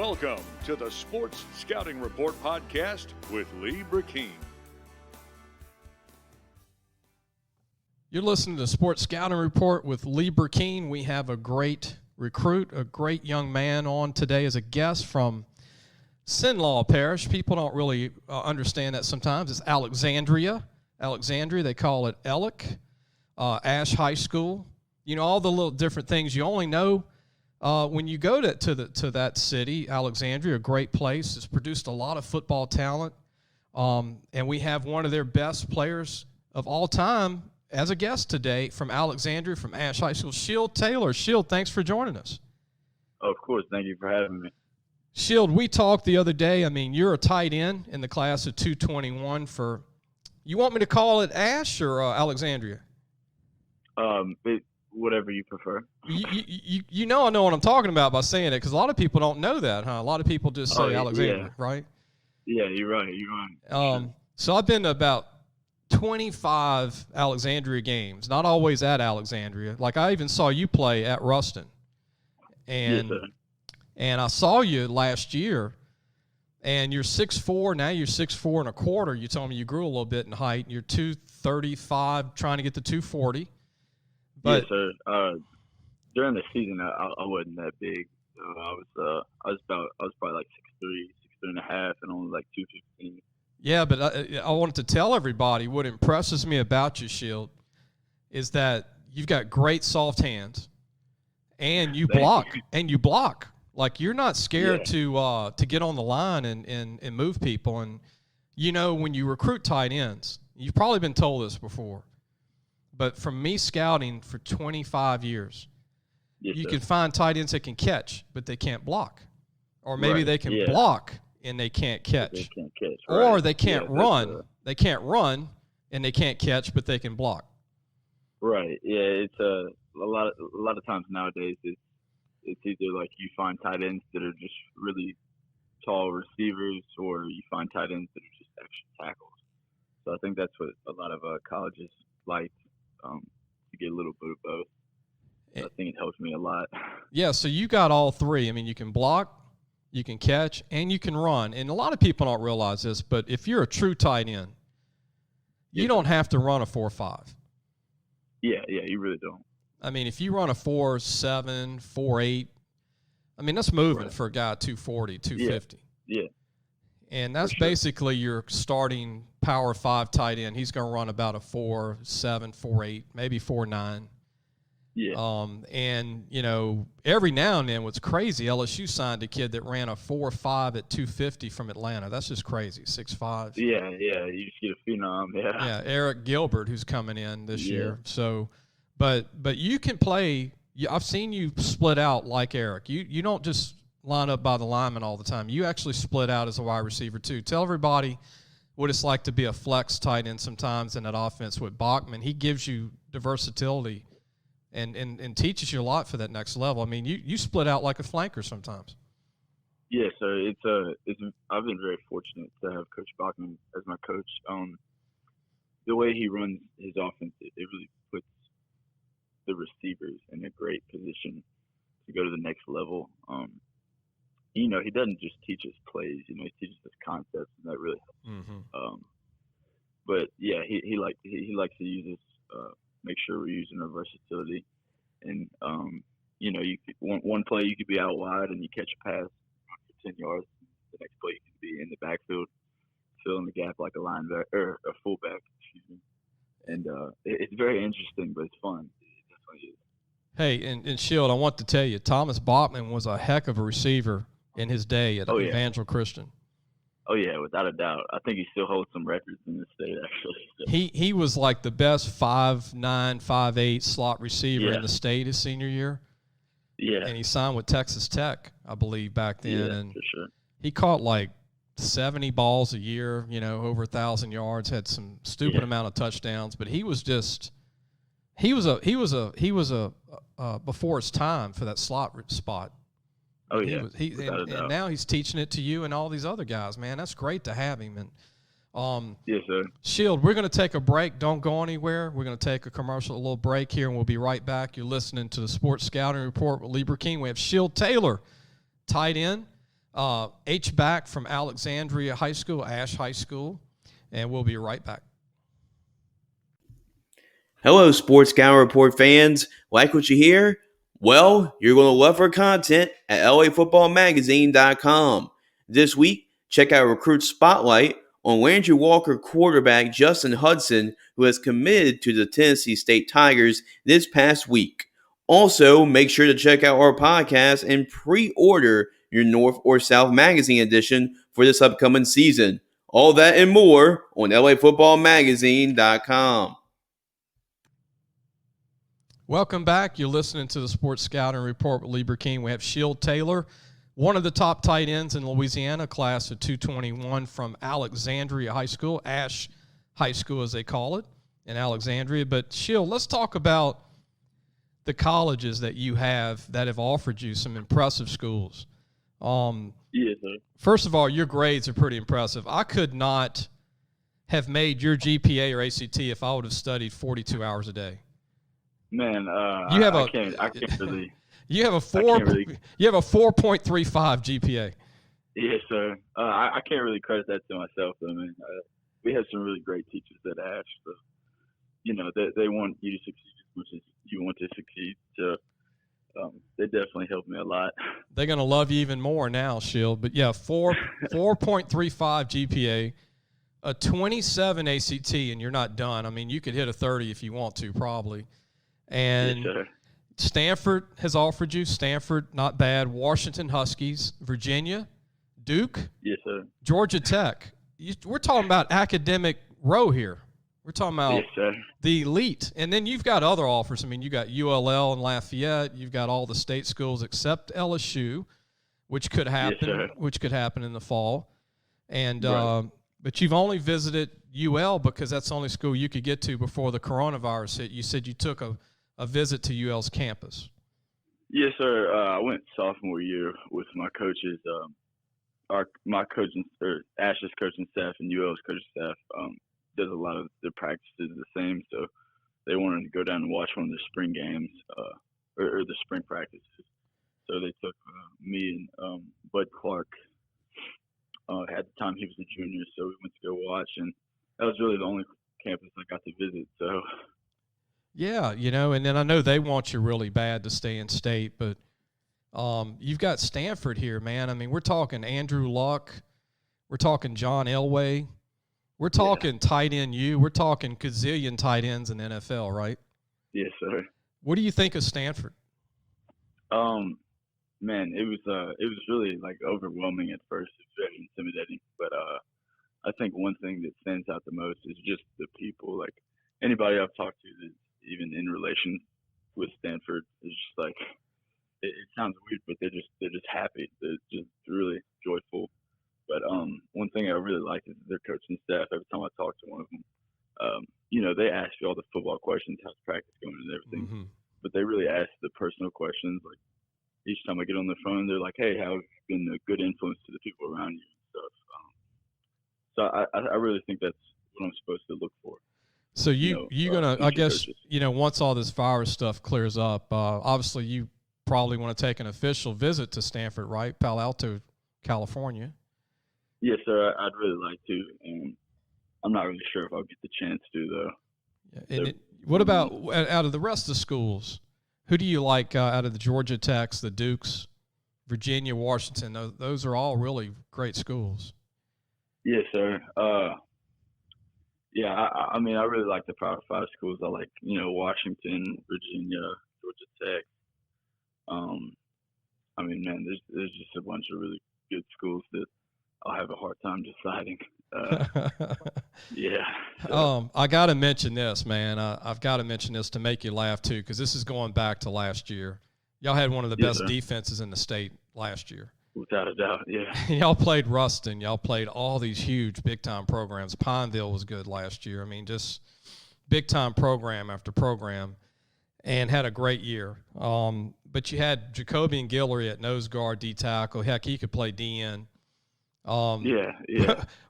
Welcome to the Sports Scouting Report podcast with Lee Brecheen. You're listening to the Sports Scouting Report with Lee Brecheen. We have a great recruit, a great young man on today as a guest from Sinlaw Parish. People don't really understand that sometimes. It's Alexandria. They call it Ellick. Ash High School. You know, all the little different things you only know when you go to that city. Alexandria, a great place. It's produced a lot of football talent. And we have one of their best players of all time as a guest today from Alexandria, from Ash High School, Shield Taylor. Shield, thanks for joining us. Of course. Thank you for having me. Shield, we talked the other day. I mean, you're a tight end in the class of 221 for – you want me to call it Ash or Alexandria? Whatever you prefer. You know I know what I'm talking about by saying it, because a lot of people don't know that, huh? A lot of people just say Alexandria, yeah. Right? Yeah, you're right. So I've been to about 25 Alexandria games, not always at Alexandria. Like, I even saw you play at Ruston. And, yes, sir. And I saw you last year, and you're 6'4", now you're 6'4" and a quarter. You told me you grew a little bit in height. You're 235, trying to get to 240. But, yes, sir. During the season, I wasn't that big. I was probably like 6'3", 6'3.5", and only like 215. Yeah, but I wanted to tell everybody what impresses me about you, Shield, is that you've got great soft hands, and you block. Like, you're not scared to get on the line and move people. And you know, when you recruit tight ends, you've probably been told this before, but from me scouting for 25 years, you can find tight ends that can catch, but they can't block. Or maybe they can block and they can't catch. They can't catch. Or they can't run. They can't run and they can't catch, but they can block. Right. Yeah, it's a lot of times nowadays it's either like you find tight ends that are just really tall receivers, or you find tight ends that are just extra tackles. So I think that's what a lot of colleges like, to get a little bit of both. So I think it helps me a lot. Yeah, so you got all three. I mean, you can block, you can catch, and you can run. And a lot of people don't realize this, but if you're a true tight end, you don't have to run a 4.5. Yeah, you really don't. I mean, if you run a 4.7, 4.8, I mean, that's moving for a guy 240, 250. Yeah. And that's basically your starting power 5 tight end. He's going to run about a 4.7, 4.8, maybe 4.9. Yeah. And, you know, every now and then, what's crazy, LSU signed a kid that ran a 4.5 at 250 from Atlanta. That's just crazy, 6'5". Yeah. You just get a phenom. Yeah, Eric Gilbert, who's coming in this year. So, but you can play. I've seen you split out like Eric. You don't just line up by the lineman all the time. You actually split out as a wide receiver too. Tell everybody what it's like to be a flex tight end sometimes in that offense with Bachman. He gives you the versatility and teaches you a lot for that next level. I mean, you split out like a flanker sometimes. Yeah, so I've been very fortunate to have Coach Bachman as my coach. The way he runs his offense, it really puts the receivers in a great position to go to the next level. You know, he doesn't just teach us plays. You know, he teaches us concepts, and that really helps. Mm-hmm. But yeah, he likes to use us. Make sure we're using our versatility, and you know, one play you could be out wide and you catch a pass for 10 yards. The next play you can be in the backfield, filling the gap like a linebacker or a fullback. Excuse me. And it's very interesting, but it's fun. It definitely is. Hey, and Shield, I want to tell you, Thomas Bachman was a heck of a receiver in his day at Evangel Christian. Oh, yeah, without a doubt. I think he still holds some records in the state, actually. So. He was like the best 5'9", 5'8" slot receiver in the state his senior year. Yeah. And he signed with Texas Tech, I believe, back then. Yeah, and for sure. He caught like 70 balls a year, you know, over 1,000 yards, had some stupid amount of touchdowns, but he was a before his time for that slot spot. Oh, yeah. And now he's teaching it to you and all these other guys, man. That's great to have him. And yes, sir. Shield, we're going to take a break. Don't go anywhere. We're going to take a little break here, and we'll be right back. You're listening to the Sports Scouting Report with Lee Brecheen. We have Shield Taylor, tight end, H-back from Alexandria High School, Ash High School, and we'll be right back. Hello, Sports Scout Report fans. Like what you hear? Well, you're going to love our content at LAFootballMagazine.com. This week, check out Recruit Spotlight on Landry Walker quarterback Justin Hudson, who has committed to the Tennessee State Tigers this past week. Also, make sure to check out our podcast and pre-order your North or South Magazine edition for this upcoming season. All that and more on LAFootballMagazine.com. Welcome back. You're listening to the Sports Scouting Report with Lee Brecheen. We have Shield Taylor, one of the top tight ends in Louisiana, class of 221 from Alexandria High School, Ash High School as they call it, in Alexandria. But Shield, let's talk about the colleges that you have that have offered you some impressive schools. Yes, sir. First of all, your grades are pretty impressive. I could not have made your GPA or ACT if I would have studied 42 hours a day. Man, You have I can't really. You have a 4.35 GPA. Yes, sir. I can't really credit that to myself, though, man. We had some really great teachers at Ash, so they want you to succeed as much as you want to succeed. So they definitely helped me a lot. They're gonna love you even more now, Shield. But yeah, 4.35 GPA, a 27 ACT, and you're not done. I mean, you could hit a 30 if you want to, probably. And yes, sir. Stanford has offered you. Stanford, not bad. Washington Huskies, Virginia, Duke, Yes, sir. Georgia Tech. We're talking about academic row here. We're talking about Yes, sir. the elite. And then you've got other offers. I mean, you got ULL and Lafayette. You've got all the state schools except LSU, which could happen. Yes, sir. Which could happen in the fall. And Right. but you've only visited UL because that's the only school you could get to before the coronavirus hit. You said you took a visit to UL's campus. Yes, sir. I went sophomore year with my coaches. My coaching, or Ash's coaching staff and UL's coaching staff, does a lot of their practices the same. So they wanted to go down and watch one of the spring games, or the spring practices. So they took me and Bud Clark. At the time he was a junior, so we went to go watch, and that was really the only campus I got to visit. So. Yeah, and then I know they want you really bad to stay in state, but you've got Stanford here, man. I mean, we're talking Andrew Luck. We're talking John Elway. We're talking tight end U. We're talking gazillion tight ends in the NFL, right? Yes, sir. What do you think of Stanford? Man, it was really like overwhelming at first. It's very intimidating, but I think one thing that stands out the most is just the people. Like anybody I've talked to that even in relation with Stanford is just like it sounds weird, but they're just happy. They're just really joyful. But one thing I really like is their coaching staff. Every time I talk to one of them, they ask you all the football questions, how's practice going, and everything. Mm-hmm. But they really ask the personal questions. Like each time I get on the phone, they're like, "Hey, how have you been a good influence to the people around you?" And stuff. So I really think that's what I'm supposed to look for. So you're gonna, I guess, coaches. Once all this virus stuff clears up, obviously you probably want to take an official visit to Stanford, right? Palo Alto, California. Yes, sir. I'd really like to, and I'm not really sure if I'll get the chance to, though. Yeah. And what about out of the rest of the schools? Who do you like out of the Georgia Techs, the Dukes, Virginia, Washington? Those are all really great schools. Yes, sir. Yeah, I mean, I really like the Power 5 schools. I like, Washington, Virginia, Georgia Tech. I mean, man, there's just a bunch of really good schools that I'll have a hard time deciding. Yeah. So. I got to mention this, man. I've got to mention this to make you laugh, too, because this is going back to last year. Y'all had one of the best defenses in the state last year. Without a doubt, yeah. Y'all played Ruston. Y'all played all these huge big-time programs. Pineville was good last year. I mean, just big-time program after program, and had a great year. But you had Jacobian Guillory at nose guard, D-tackle. Heck, he could play DN. Yeah.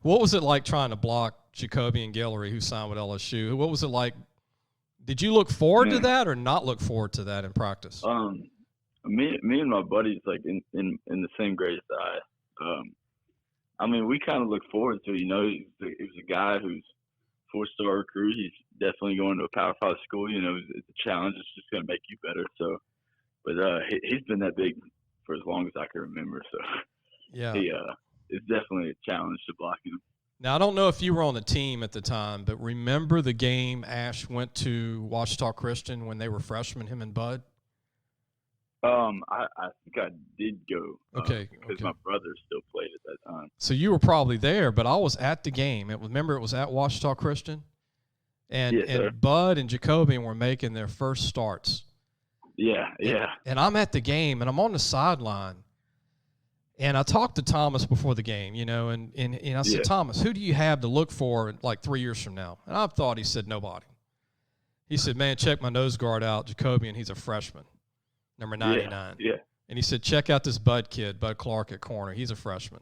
What was it like trying to block Jacobian Guillory, who signed with LSU? What was it like? Did you look forward to that or not look forward to that in practice? Me and my buddies, like in the same grade as I mean, we kind of look forward to, he was a guy who's 4-star recruit. He's definitely going to a Power 5 school. It's a challenge. It's just going to make you better. So, but he's been that big for as long as I can remember. So, yeah, it's definitely a challenge to block him. Now, I don't know if you were on the team at the time, but remember the game Ash went to Ouachita Christian when they were freshmen, him and Bud? I think I did go. Because my brother still played at that time. So you were probably there, but I was at the game. Remember, it was at Ouachita Christian? And Bud and Jacobian were making their first starts. Yeah. And I'm at the game, and I'm on the sideline. And I talked to Thomas before the game, and I said, Thomas, who do you have to look for like 3 years from now? And I thought he said nobody. He said, man, check my nose guard out, Jacobian. He's a freshman, number 99. Yeah. And he said, check out this Bud kid, Bud Clark at corner. He's a freshman.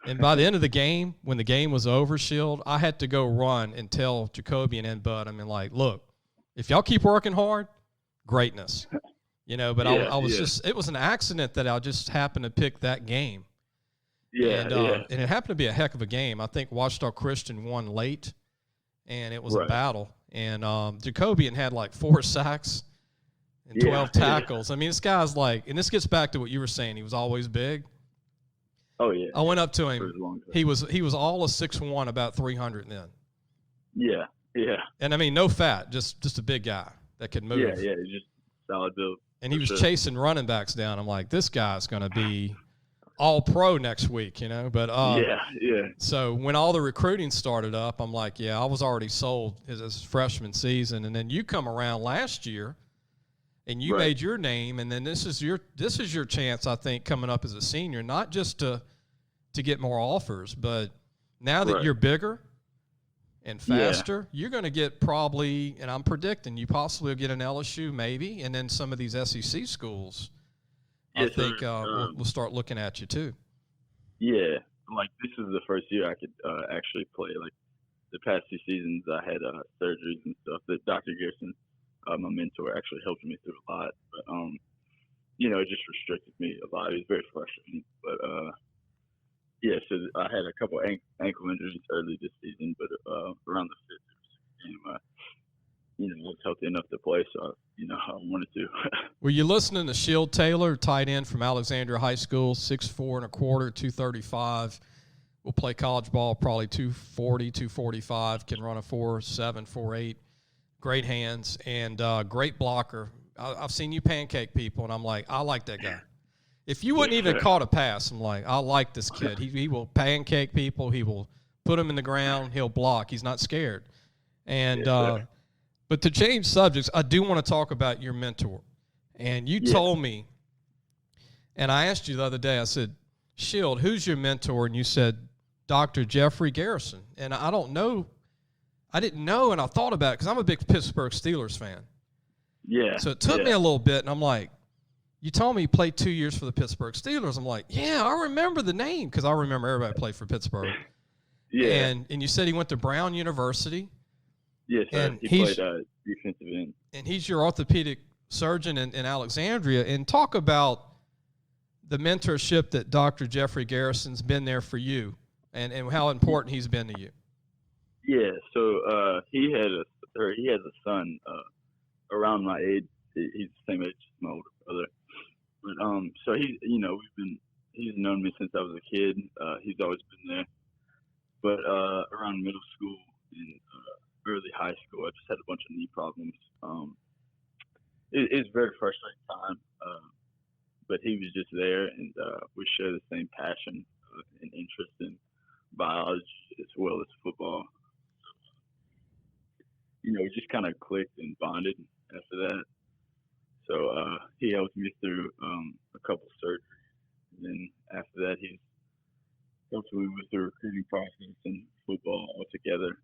And by the end of the game, when the game was over, Shield, I had to go run and tell Jacobian and Bud, look, if y'all keep working hard, greatness. But I was just – it was an accident that I just happened to pick that game. And it happened to be a heck of a game. I think Ouachita Christian won late, and it was a battle. And Jacobian had like 4 sacks and 12 tackles. I mean, this guy's like – and this gets back to what you were saying. He was always big. Oh, yeah. I went up to him. He was all a 6'1", about 300 then. Yeah. And, I mean, no fat, just a big guy that could move. Yeah, just solid build. And he was chasing running backs down. I'm like, this guy's going to be all pro next week, But So when all the recruiting started up, I'm like, I was already sold his freshman season. And then you come around last year, and you made your name. And then this is your chance, I think, coming up as a senior, not just to get more offers, but now that you're bigger and faster, you're going to get probably, and I'm predicting you possibly will get an LSU maybe, and then some of these SEC schools, I think we'll start looking at you too. Yeah, like this is the first year I could actually play. Like the past 2 seasons, I had surgeries and stuff that Dr. Garrison, my mentor, actually helped me through a lot. But it just restricted me a lot. It was very frustrating. But so I had a couple ankle injuries early this season, but around the 5th game, I was healthy enough to play, so I wanted to. Were you listening to Shield Taylor, tight end from Alexandria High School, 6'4" and a quarter, 235? Will play college ball, probably 240, 245. Can run a 4.7, 4.8. Great hands and great blocker. I've seen you pancake people, and I'm like, I like that guy. If you wouldn't even caught a pass, I'm like, I like this kid. He will pancake people. He will put them in the ground. He'll block. He's not scared. And but to change subjects, I do want to talk about your mentor. And you told me, and I asked you the other day, I said, Shield, who's your mentor? And you said, Dr. Jeffrey Garrison. And I don't know. I didn't know, and I thought about it because I'm a big Pittsburgh Steelers fan. Yeah. So it took me a little bit, and I'm like, you told me you played 2 years for the Pittsburgh Steelers. I'm like, yeah, I remember the name because I remember everybody played for Pittsburgh. And you said he went to Brown University. Yes, and he played defensive end. And he's your orthopedic surgeon in Alexandria. And talk about the mentorship that Dr. Jeffrey Garrison's been there for you and how important he's been to you. Yeah, so he has a son around my age. He's the same age as my older brother. But so he's known me since I was a kid. He's always been there. But around middle school and early high school, I just had a bunch of knee problems. It's a very frustrating time. But he was just there, and we share the same passion and interest in biology as well as football. We just kind of clicked and bonded after that. So he helped me through a couple surgeries. And then after that, he helped me with the recruiting process and football altogether.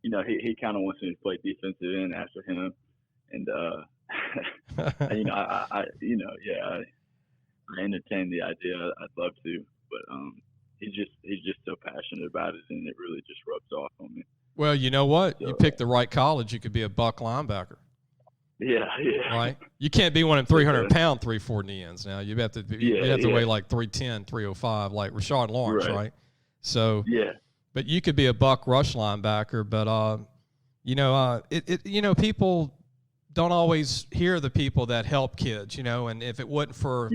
He kind of wants me to play defensive end after him. And, I entertain the idea. I'd love to. But he's just so passionate about it, and it really just rubs off on me. Well, you know what? So, you picked the right college. You could be a buck linebacker. Yeah. Right? You can't be one of them 300-pound 3-4 knee ends now. You have to weigh like 310, 305, like Rashard Lawrence, right? So but you could be a buck rush linebacker, but people don't always hear the people that help kids, and if it wasn't for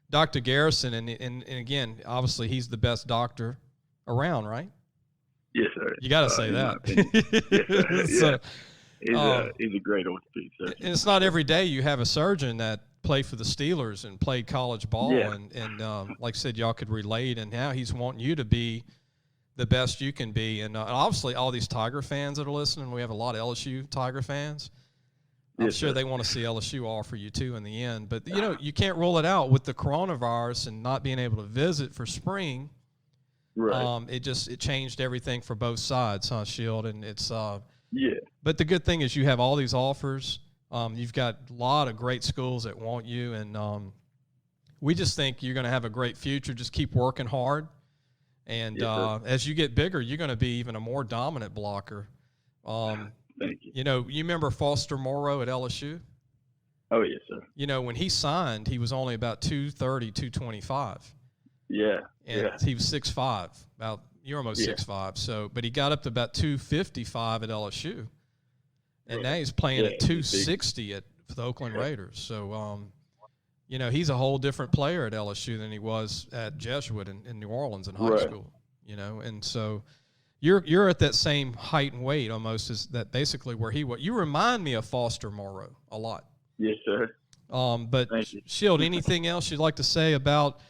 Dr. Garrison, and again, obviously he's the best doctor around, right? Yes, sir. You got to say that. Yes, sir. So, he's a great orthopedic surgeon. And it's not every day you have a surgeon that played for the Steelers and played college ball, and like I said, y'all could relate, and now he's wanting you to be the best you can be. And obviously all these Tiger fans that are listening, we have a lot of LSU Tiger fans. I'm sure they want to see LSU offer you too in the end. But, you can't rule it out with the coronavirus and not being able to visit for spring. Right. It changed everything for both sides, huh, Shield? And it's But the good thing is you have all these offers. You've got a lot of great schools that want you, and we just think you're going to have a great future. Just keep working hard. And as you get bigger, you're going to be even a more dominant blocker. Thank you. You remember Foster Morrow at LSU? Oh, yes, sir. When he signed, he was only about 230, 225. Yeah. And he was 6'5", you're almost 6'5". So, but he got up to about 255 at LSU. And now he's playing at 260 for the Oakland Raiders. So, he's a whole different player at LSU than he was at Jesuit in New Orleans in high school, and so you're at that same height and weight almost as that basically where he was. You remind me of Foster Morrow a lot. Yes, sir. But Shield, anything else you'd like to say about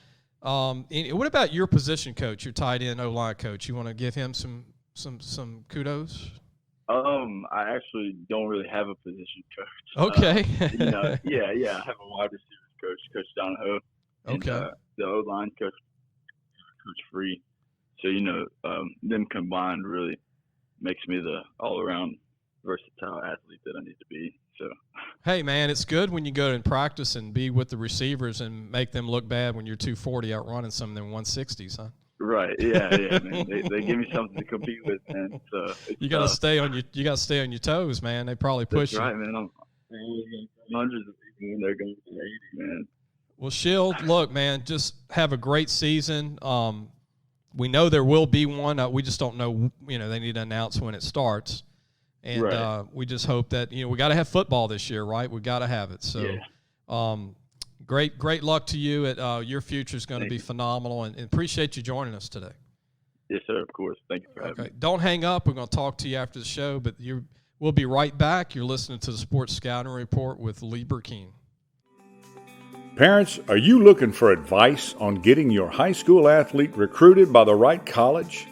what about your position coach, your tight end O-line coach? You want to give him some kudos? I actually don't really have a position coach. Okay. I have a wide receivers coach, Coach Donahoe. Okay. And, the O-line coach, Coach Free. So, them combined really makes me the all-around versatile athlete that I need to be. So. Hey, man, it's good when you go in practice and be with the receivers and make them look bad when you're 240 outrunning some of them 160s, huh? Right. Yeah, man. They give me something to compete with, man. So you got to stay on your toes, man. They probably push you. That's right, man. I'm hundreds of people when they're going to 80, man. Well, Shield, look, man, just have a great season. We know there will be one. We just don't know. They need to announce when it starts, and we just hope that we got to have football this year, right? We got to have it. So, great luck to you. Your future is going to be phenomenal, and appreciate you joining us today. Yes, sir. Of course. Thank you for having me. Don't hang up. We're going to talk to you after the show, but we'll be right back. You're listening to the Sports Scouting Report with Lee Brecheen. Parents, are you looking for advice on getting your high school athlete recruited by the right college?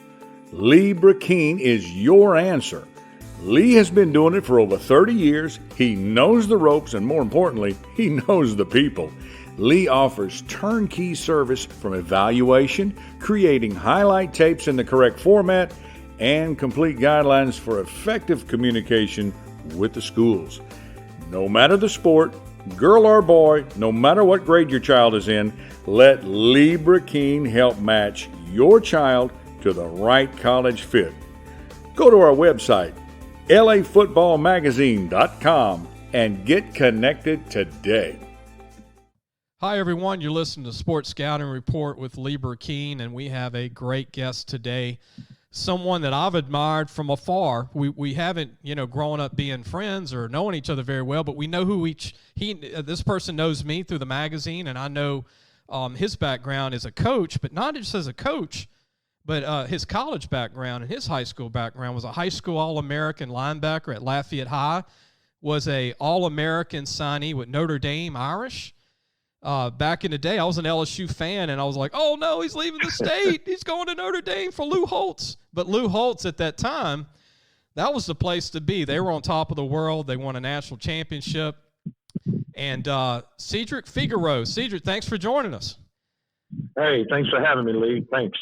Lee Brecheen is your answer. Lee has been doing it for over 30 years. He knows the ropes, and more importantly, he knows the people. Lee offers turnkey service from evaluation, creating highlight tapes in the correct format, and complete guidelines for effective communication with the schools. No matter the sport, girl or boy, no matter what grade your child is in, let Lee Brecheen help match your child to the right college fit. Go to our website, lafootballmagazine.com, and get connected today. Hi, everyone. You're listening to Sports Scouting Report with Lee Brecheen, and we have a great guest today, someone that I've admired from afar. We haven't, grown up being friends or knowing each other very well, but we know who this person knows me through the magazine, and I know his background as a coach, but not just as a coach, but his college background and his high school background was a high school All-American linebacker at Lafayette High, was a All-American signee with Notre Dame Irish. Back in the day, I was an LSU fan, and I was like, oh, no, he's leaving the state. He's going to Notre Dame for Lou Holtz. But Lou Holtz at that time, that was the place to be. They were on top of the world. They won a national championship. And Cedric Figaro. Cedric, thanks for joining us. Hey, thanks for having me, Lee. Thanks.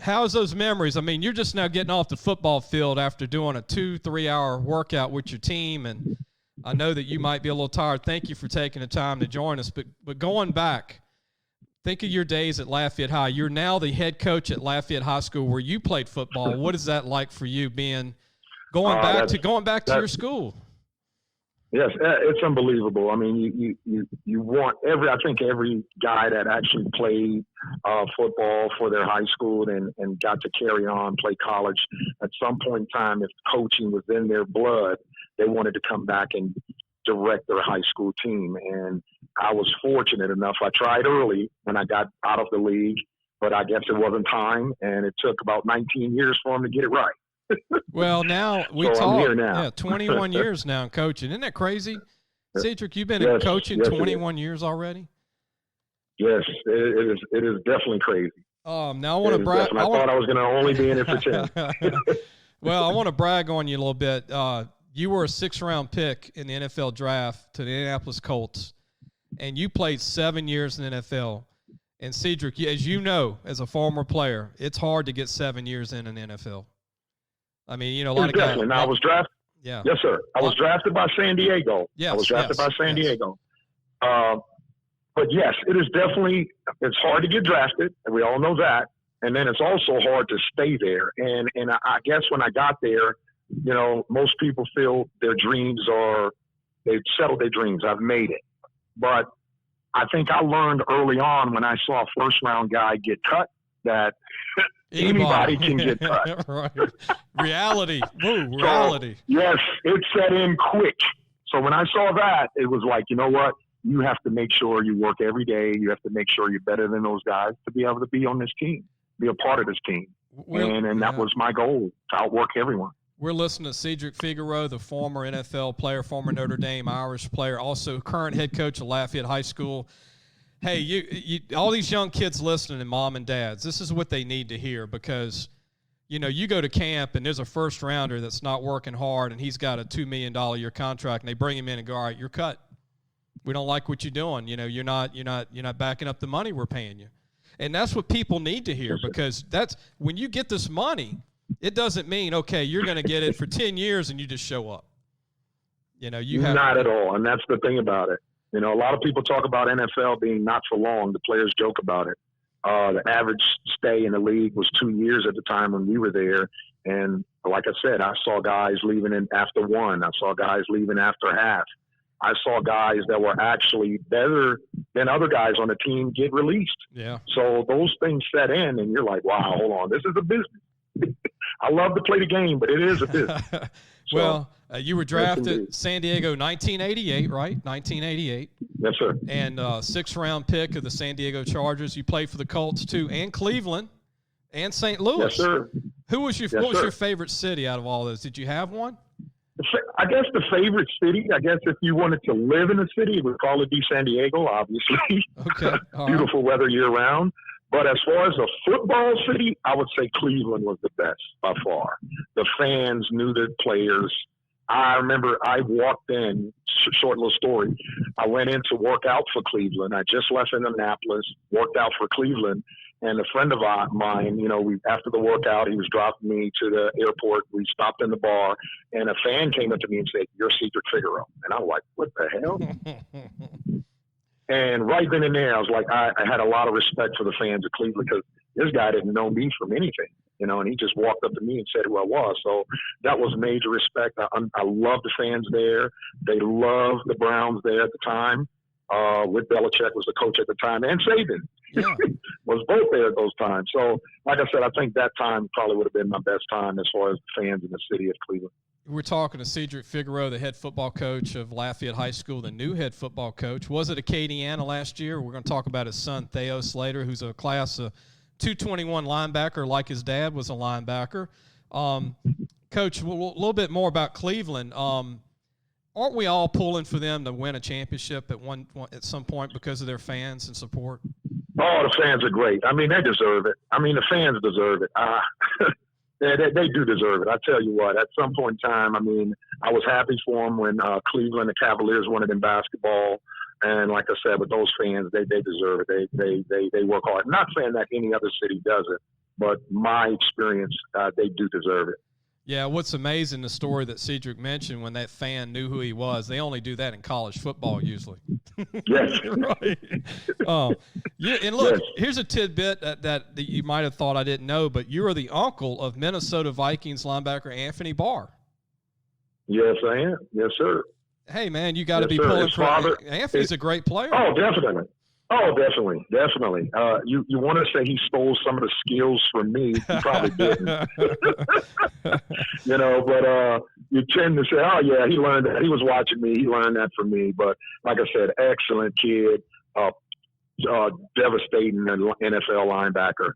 How's those memories? I mean, you're just now getting off the football field after doing a 2-3 hour workout with your team, and I know that you might be a little tired. Thank you for taking the time to join us. But going back, think of your days at Lafayette High. You're now the head coach at Lafayette High School where you played football. What is that like for you going back to your school? Yes, it's unbelievable. I mean, you want I think every guy that actually played football for their high school and got to carry on, play college, at some point in time, if coaching was in their blood, they wanted to come back and direct their high school team. And I was fortunate enough. I tried early when I got out of the league, but I guess it wasn't time, and it took about 19 years for them to get it right. Well, now we so talk. I'm here now. Yeah, 21 years now in coaching. Isn't that crazy? Cedric, you've been coaching 21 years already? Yes, it is definitely crazy. Now I want to brag. I thought I was going to only be in it for 10. Well, I want to brag on you a little bit. You were a 6th-round pick in the NFL draft to the Indianapolis Colts, and you played 7 years in the NFL. And Cedric, as you know, as a former player, it's hard to get 7 years in an NFL. I mean, a lot of guys. Now, I was drafted. Yeah. Yes, sir. I was drafted by San Diego. Yes, I was drafted by San Diego. But yes, it's hard to get drafted, and we all know that. And then it's also hard to stay there. And I guess when I got there, most people feel they've settled their dreams. I've made it. But I think I learned early on when I saw a first-round guy get cut that anybody can get cut. Right. Reality. Woo, reality. So, yes, it set in quick. So when I saw that, it was like, you know what? You have to make sure you work every day. You have to make sure you're better than those guys to be able to be on this team, be a part of this team. And that was my goal, to outwork everyone. We're listening to Cedric Figaro, the former NFL player, former Notre Dame Irish player, also current head coach of Lafayette High School. Hey, you all these young kids listening, and mom and dads, this is what they need to hear, because, you go to camp and there's a first rounder that's not working hard and he's got a $2 million a year contract, and they bring him in and go, all right, you're cut. We don't like what you're doing. You're not backing up the money we're paying you. And that's what people need to hear, because that's when you get this money, it doesn't mean, okay, you're going to get it for 10 years and you just show up. Not at all. And that's the thing about it. A lot of people talk about NFL being not for long. The players joke about it. The average stay in the league was 2 years at the time when we were there. And like I said, I saw guys leaving in after one. I saw guys leaving after half. I saw guys that were actually better than other guys on the team get released. Yeah. So those things set in, and you're like, wow, hold on. This is a business. I love to play the game, but it is a business. Well, you were drafted San Diego 1988, right? 1988. Yes, sir. And 6th-round pick of the San Diego Chargers. You played for the Colts, too, and Cleveland and St. Louis. Yes, sir. What was your favorite city out of all those? Did you have one? I guess the favorite city, if you wanted to live in a city, it would probably be San Diego, obviously. Okay. Beautiful weather year-round. But as far as a football city, I would say Cleveland was the best by far. The fans knew their players. I remember I walked in, short little story, I went in to work out for Cleveland. I just left Indianapolis, worked out for Cleveland. And a friend of mine, after the workout, he was dropping me to the airport. We stopped in the bar, and a fan came up to me and said, "You're Cedric Figaro." And I was like, what the hell? And right then and there, I was like, I had a lot of respect for the fans of Cleveland, because this guy didn't know me from anything, and he just walked up to me and said who I was. So that was major respect. I love the fans there. They loved the Browns there at the time. With Belichick was the coach at the time, and Saban was both there at those times. So, like I said, I think that time probably would have been my best time as far as the fans in the city of Cleveland. We're talking to Cedric Figaro, the head football coach of Lafayette High School, the new head football coach. Was at Acadiana last year. We're going to talk about his son, Thaos, later, who's a class of 221 linebacker, like his dad was a linebacker. Coach, a little bit more about Cleveland. Aren't we all pulling for them to win a championship at some point because of their fans and support? Oh, the fans are great. I mean, they deserve it. I mean, the fans deserve it. They do deserve it. I tell you what, at some point in time, I mean, I was happy for them when Cleveland, the Cavaliers, won it in basketball. And like I said, with those fans, they deserve it. They work hard. Not saying that any other city does it, but my experience, they do deserve it. Yeah, what's amazing, the story that Cedric mentioned, when that fan knew who he was. They only do that in college football usually. Yes. Right. And look, here's a tidbit that you might have thought I didn't know, but you are the uncle of Minnesota Vikings linebacker Anthony Barr. Yes, I am. Yes, sir. Hey, man, you got to Yes, be sir. pulling His for father. Anthony's a great player. Oh, definitely. Oh, definitely. Definitely. You want to say he stole some of the skills from me. He probably didn't. But you tend to say, oh, yeah, he learned that. He was watching me. He learned that from me. But like I said, excellent kid, devastating NFL linebacker,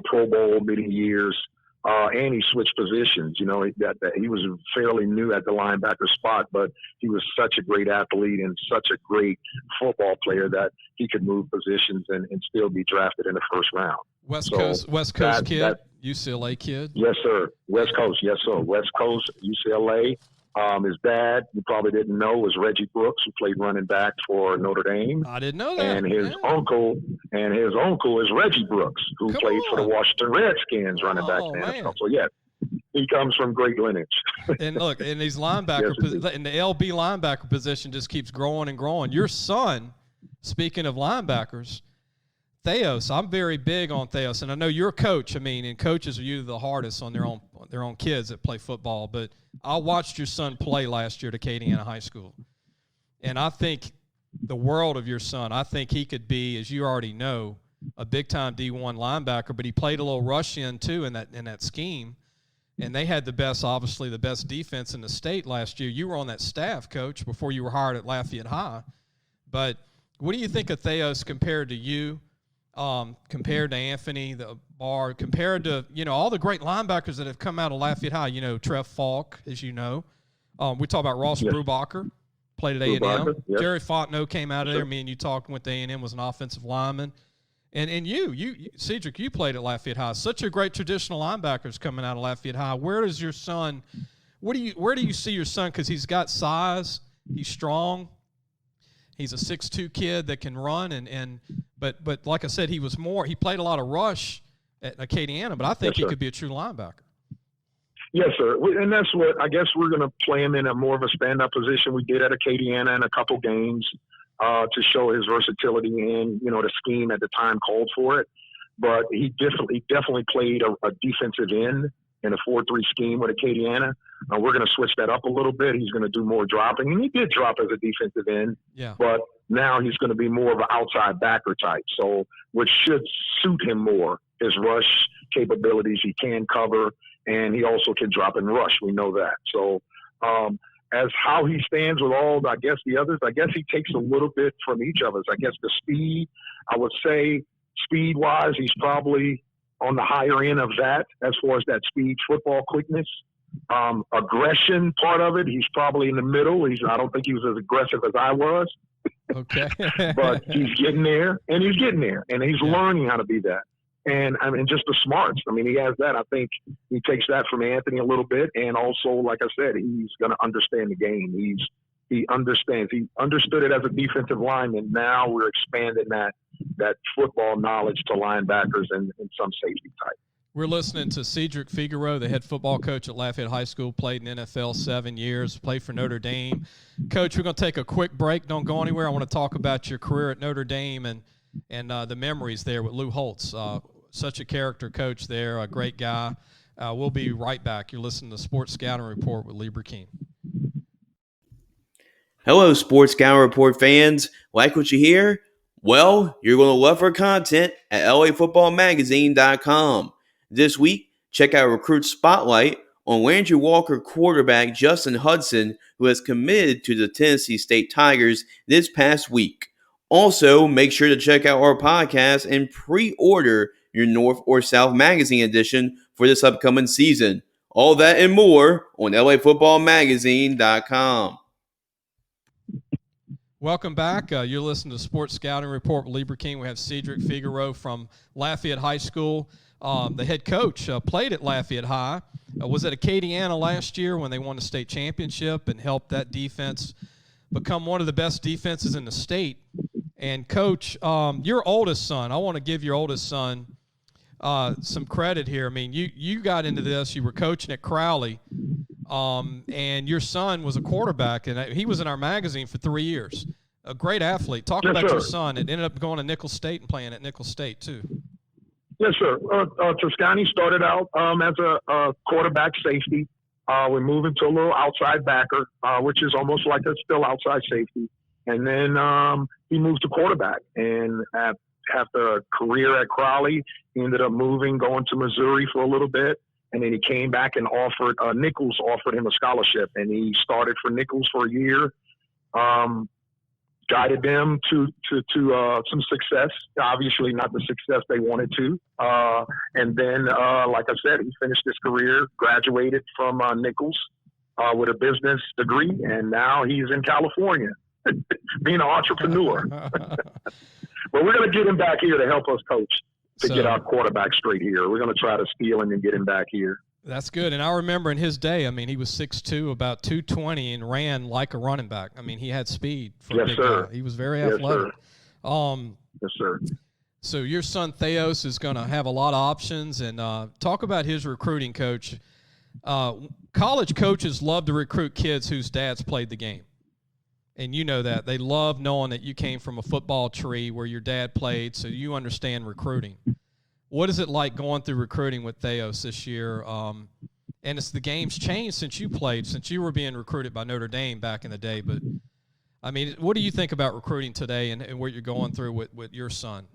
Pro Bowl many years. And he switched positions. He was fairly new at the linebacker spot, but he was such a great athlete and such a great football player that he could move positions and still be drafted in the first round. West Coast kid, UCLA kid. Yes, sir. West Coast. Yes, sir. West Coast, UCLA. His dad, you probably didn't know, was Reggie Brooks, who played running back for Notre Dame. I didn't know that. And his uncle is Reggie Brooks, who played for the Washington Redskins, running back in the NFL. So yes, he comes from great lineage. And look, in these linebacker, in the LB linebacker position, just keeps growing and growing. Your son, speaking of linebackers, Thaos, I'm very big on Thaos, and I know you're a coach. I mean, and coaches are usually the hardest on their own kids that play football. But I watched your son play last year at Acadiana High School, and I think the world of your son. I think he could be, as you already know, a big-time D1 linebacker. But he played a little rush in too in that scheme, and they had the best defense in the state last year. You were on that staff, Coach, before you were hired at Lafayette High. But what do you think of Thaos compared to you? Compared to Anthony, the Barr, compared to, all the great linebackers that have come out of Lafayette High, Trev Falk, as you know. We talk about Ross Brubacher, played at A&M. Yes. Jerry Fontenot came out of there. Me and you talked, went to A&M, was an offensive lineman. And you, Cedric, you played at Lafayette High. Such a great traditional linebackers coming out of Lafayette High. Where does your son, where do you see your son? Because he's got size, he's strong. He's a 6'2" kid that can run, but like I said, he played a lot of rush at Acadiana, but I think he could be a true linebacker. Yes, sir. And that's what I guess we're going to play him in a more of a stand-up position. We did at Acadiana in a couple games to show his versatility and, the scheme at the time called for it. But he definitely played a defensive end in a 4-3 scheme with Acadiana. We're going to switch that up a little bit. He's going to do more dropping. And he did drop as a defensive end. Yeah. But now he's going to be more of an outside backer type. So, which should suit him more. His rush capabilities, he can cover, and he also can drop and rush. We know that. So, as how he stands with all, the others, he takes a little bit from each of us. I guess the speed, I would say speed-wise, he's probably on the higher end of that as far as that speed, football quickness. Aggression part of it, he's probably in the middle. I don't think he was as aggressive as I was. Okay. But he's getting there, and he's learning how to be that. And just the smarts. He has that. I think he takes that from Anthony a little bit, and also, like I said, he's going to understand the game. He understands. He understood it as a defensive lineman. Now we're expanding that football knowledge to linebackers and some safety type. We're listening to Cedric Figaro, the head football coach at Lafayette High School, played in NFL 7 years, played for Notre Dame. Coach, we're going to take a quick break. Don't go anywhere. I want to talk about your career at Notre Dame and the memories there with Lou Holtz. Such a character coach there, a great guy. We'll be right back. You're listening to Sports Scouting Report with Lee Brecheen. Hello, Sports Scouting Report fans. Like what you hear? Well, you're going to love our content at LAFootballMagazine.com. This week, check out Recruit Spotlight on Landry Walker quarterback Justin Hudson, who has committed to the Tennessee State Tigers this past week. Also, make sure to check out our podcast and pre-order your North or South Magazine edition for this upcoming season. All that and more on LAFootballMagazine.com. Welcome back. You're listening to Sports Scouting Report with Lee Brecheen. We have Cedric Figaro from Lafayette High School. The head coach played at Lafayette High, was at Acadiana last year when they won the state championship and helped that defense become one of the best defenses in the state. And, Coach, your oldest son, I want to give your oldest son some credit here. You got into this. You were coaching at Crowley, and your son was a quarterback, and he was in our magazine for 3 years. A great athlete. Talk about your son. It ended up going to Nicholls State and playing at Nicholls State, too. Yes, sir. Toscani started out as a quarterback safety. We moved him to a little outside backer, which is almost like a still outside safety. And then he moved to quarterback. And after a career at Crowley, he ended up going to Missouri for a little bit. And then he came back and Nichols offered him a scholarship. And he started for Nichols for a year. Guided them to some success, obviously not the success they wanted to. And then, like I said, he finished his career, graduated from Nichols with a business degree, and now he's in California being an entrepreneur. But we're going to get him back here to help us coach, to get our quarterback straight here. We're going to try to steal him and get him back here. That's good. And I remember in his day, I mean, he was 6'2", about 220, and ran like a running back. I mean, he had speed for a big guy. He was very athletic. Yes, sir. So your son Thaos is going to have a lot of options. And talk about his recruiting, Coach. College coaches love to recruit kids whose dads played the game. And you know that. They love knowing that you came from a football tree where your dad played, so you understand recruiting. What is it like going through recruiting with Thaos this year? And it's the game's changed since you played, since you were being recruited by Notre Dame back in the day. But, I mean, what do you think about recruiting today and what you're going through with your son?